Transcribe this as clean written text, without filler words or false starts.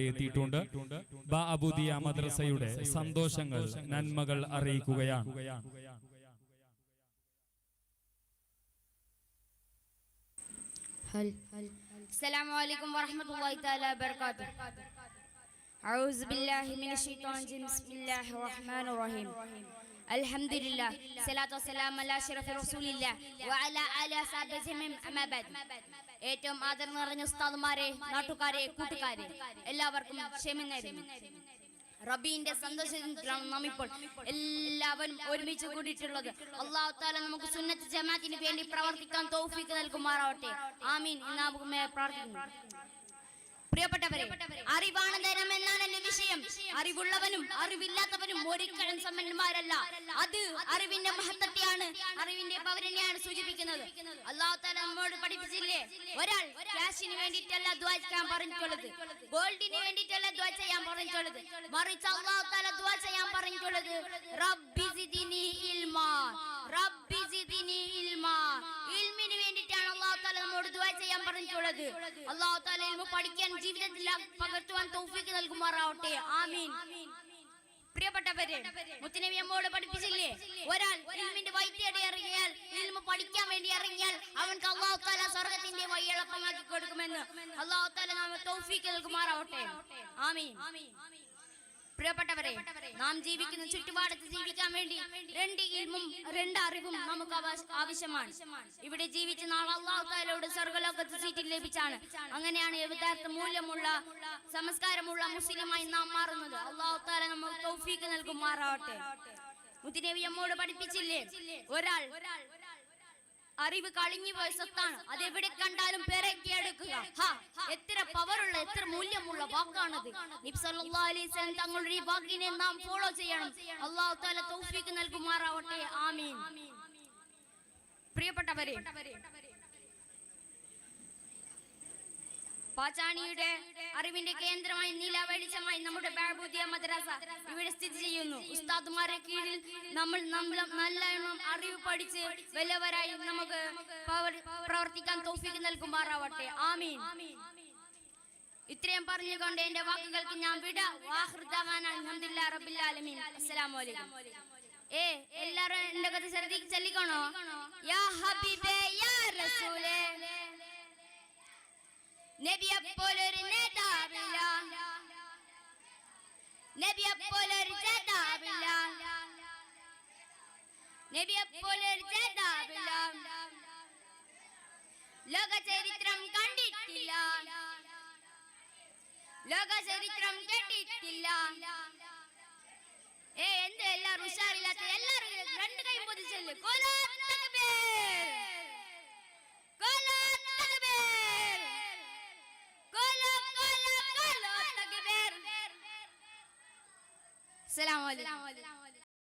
എത്തിയിട്ടുണ്ട്. അബൂദിയ മദ്രസയുടെ സന്തോഷങ്ങൾ, നന്മകൾ അറിയിക്കുകയാണ്. السلام عليكم ورحمة الله تعالى وبركاته. أعوذ بالله من الشيطان الرجيم. بسم الله الرحمن الرحيم. الحمد لله صلاة والسلام على أشرف رسول الله وعلى آله وصحبه أجمعين. أما بعد. ഏറ്റവും ആദരം നിറഞ്ഞ ഉസ്താദുമാരെ, നാട്ടുകാരെ, കൂട്ടുകാരെ, എല്ലാവർക്കും ക്ഷമ നേരുന്നു. റബ്ബിന്റെ സന്തോഷത്തിലാണ് നാം ഇപ്പോൾ എല്ലാവരും ഒരുമിച്ച് കൂടിയിട്ടുള്ളത്. അല്ലാഹു തആല നമുക്ക് സുന്നത്ത് ജമാഅത്തിന് വേണ്ടി പ്രവർത്തിക്കാൻ തൗഫീഖ് നൽകുമാറാവട്ടെ. ആമീൻ. നമുക്ക് പ്രാർത്ഥിക്കുന്നു. പ്രിയപ്പെട്ടവരെ, അറിവാണ് ധനം എന്നാണ് എന്റെ വിഷയം. അറിവുള്ളവനും അറിവില്ലാത്തവനും ഒരിക്കലും സമ്പന്നന്മാരല്ല. അത് അറിവിന്റെ മഹത്വത്തെയാണ്, അറിവിന്റെ പൗരനെയാണ് സൂചിപ്പിക്കുന്നത്. അല്ലാഹു തആല നമ്മോട് പഠിപ്പിച്ചില്ലേ, ഒരാൾ ക്യാഷിന് വേണ്ടിയിട്ടല്ല ദുആ ചെയ്യാൻ പറഞ്ഞിട്ടുള്ളത്, ഗോൾഡിന് വേണ്ടിയിട്ടല്ല ദുആ ചെയ്യാൻ പറഞ്ഞിട്ടുള്ളത്, മറിച്ച് അല്ലാഹു തആല ദുആ ചെയ്യാൻ പറഞ്ഞിട്ടുള്ളത് റബ്ബി സിദിനി ഇൽമാ, റബ്ബി സിദിനി ഇൽമാ. ഇൽമിന് വേണ്ടിയിട്ടാണ് അല്ലാഹു തആല നമ്മോട് ദുആ ചെയ്യാൻ പറഞ്ഞിട്ടുള്ളത്. അല്ലാഹു തആല ഇൽമു പഠിക്കാൻ ജീവിതത്തിൽ പകർത്തുവാൻ തൗഫീഖ് നൽകുമാറാവട്ടെ. ആമീൻ. പ്രിയപ്പെട്ടവരെ, മുത്തുനബി നമ്മോട് പഠിപ്പിച്ചില്ലേ, ഒരാൾ ഇൽമിന്റെ വഴി തേടി ഇറങ്ങിയാൽ, ഇൽമു പഠിക്കാൻ വേണ്ടി ഇറങ്ങിയാൽ അവൻക്ക് അല്ലാഹു തആല സ്വർഗ്ഗത്തിന്റെ വഴി എളുപ്പമാക്കി കൊടുക്കുമെന്ന്. അല്ലാഹു തആല നമ്മെ തൗഫീഖ് നൽകുമാറാവട്ടെ. ആമീൻ. പ്രിയപ്പെട്ടവരെ, നാം ജീവിക്കുന്ന ചുറ്റുപാടത്ത് ജീവിക്കാൻ വേണ്ടി രണ്ട് ഇൽമും രണ്ട് അറിവും നമുക്ക് ആവശ്യമാണ്. ഇവിടെ ജീവിച്ച നാളെ അല്ലാഹു തആലയോട് സ്വർഗ്ഗലോകത്ത് സീറ്റ് ലഭിച്ചാണ്. അങ്ങനെയാണ് യഥാർത്ഥ മൂല്യമുള്ള സംസ്കാരമുള്ള മുസ്ലിമായി നാം മാറുന്നത്. അല്ലാഹു തആല നമുക്ക് തൗഫീഖ് നൽകുമാറാവട്ടെ. മുത്തുനബി നമ്മോട് പഠിപ്പിച്ചില്ലേ, ഒരാൾ അറിവ് കളിഞ്ഞു പോയ സ്വത്താണ്, അതെവിടെ കണ്ടാലും പെരക്കിയെടുക്കുക. എത്ര പവറുള്ള, എത്ര മൂല്യമുള്ള വാക്കാണത്. നബി സല്ലല്ലാഹു അലൈഹി വസല്ലം തങ്ങളുടെ ഈ വാക്കിനെ നാം ഫോളോ ചെയ്യണം. അല്ലാഹു തആല തൗഫീഖ് നൽകുമാറാവട്ടെ. ആമീൻ. പ്രിയപ്പെട്ടവരെ, പാച്ചാണിയുടെ അറിവിന്റെ കേന്ദ്രമായി നീലാവെളിച്ചമായി നമ്മുടെ അബൂദിയ മദ്രസ ഇവിടെ സ്ഥിതി ചെയ്യുന്നു. ഉസ്താദുമാരെ കീഴിൽ നമ്മൾ നല്ലവണ്ണം അറിവ് പഠിച്ച് വലിയവരായി നമുക്ക് പ്രവർത്തിക്കാൻ തൗഫീഖ് നൽകുമാറാവട്ടെ. ആമീൻ. ഇത്രയും പറഞ്ഞുകൊണ്ട് എന്റെ വാക്കുകൾക്ക് ഞാൻ വിട. വാഖിറു ദഅവാനാ അൽഹംദുലില്ലാഹി റബ്ബിൽ ആലമീൻ. അസ്സലാമു അലൈക്കും. എല്ലാവരും എന്റെ കഥ ശ്രദ്ധിച്ച് ചൊല്ലിക്കണോ? യാ ഹബീബേ യാ റസൂലേ, നബിയെപ്പോലൊരു നേതാവില്ല, നബിയെപ്പോലൊരു ജേതാവില്ല, നബിയെപ്പോലൊരു ജേതാവില്ല, ലോക ചരിത്രം കണ്ടിട്ടില്ല, ലോക ചരിത്രം കേട്ടിട്ടില്ല. എന്ത് എല്ലാവരും ഉഷാറില്ലാത്ത? എല്ലാവരും രണ്ട് കൈ പൊതിച്ചല്ലേ. السلام عليكم.